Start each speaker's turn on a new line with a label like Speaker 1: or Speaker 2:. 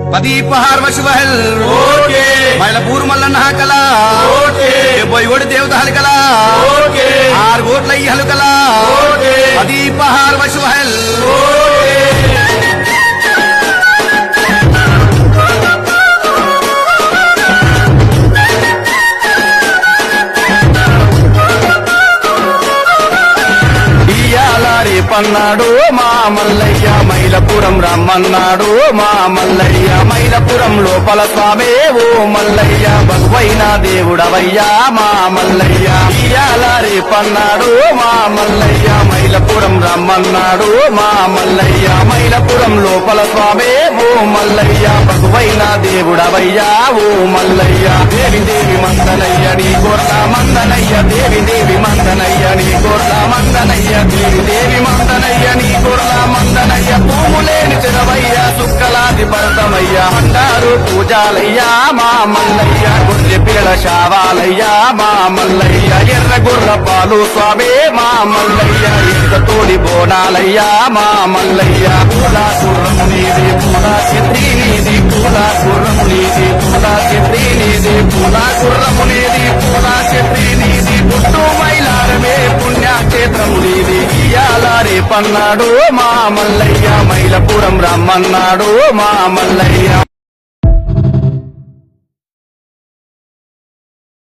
Speaker 1: पदी पहाड़ वशवहल मैलपूर मल्लन हकला बोईगोड देवता हलकला आर गोट लई हलकला पदी पहाड़ वशवहल పన్నాడు మా మల్లయ్య మైలపురం రమ్మన్నాడు మా మల్లయ్య మైలపురం లోపల స్వామే ఓ మల్లయ్య భగవైన దేవుడవయ్యా మా మల్లయ్య ఇయాలారి పన్నాడు మా మల్లయ్య మైలపురం రమ్మన్నాడు మా మల్లయ్య మైలపురం లోపల స్వామే ఓ మల్లయ్య భగవైన దేవుడవయ్యా ఓ మల్లయ్య దేవి దేవి మందనయ్య నీ కోర్ల మందనయ్య దేవి దేవి మందనయ్య నీ కోర్ల మందనయ్య దేవి దేవి మందనయ్య నీ కోర్ల మందనయ్య పూములేని చిరవయ్య సుక్కలాది భరతమయ్య అంటారు పూజాలయ్యా మా మల్లయ్య గొర్రె పిల్లల శావాలయ్యా మా మల్లయ్య ఎర్ర గుర్ర పాలు స్వామే మా మల్లయ్య ఇసుక తోడి బోనాలయ్యా మా మల్లయ్య పూలా గుర్రము నీది పూలా చిత్రీ నీది పూలా గుర్రము నీది పూలా చిత్రీ నీది పూలా గుర్రము నీది పూలా చిత్రీ నీది పుట్టు మైలారమే పుణ్యక్షేత్రము నీది ఇయాలారే పన్నాడు మా మల్లయ్య మైలపురం రమ్మన్నాడు మా మల్లయ్య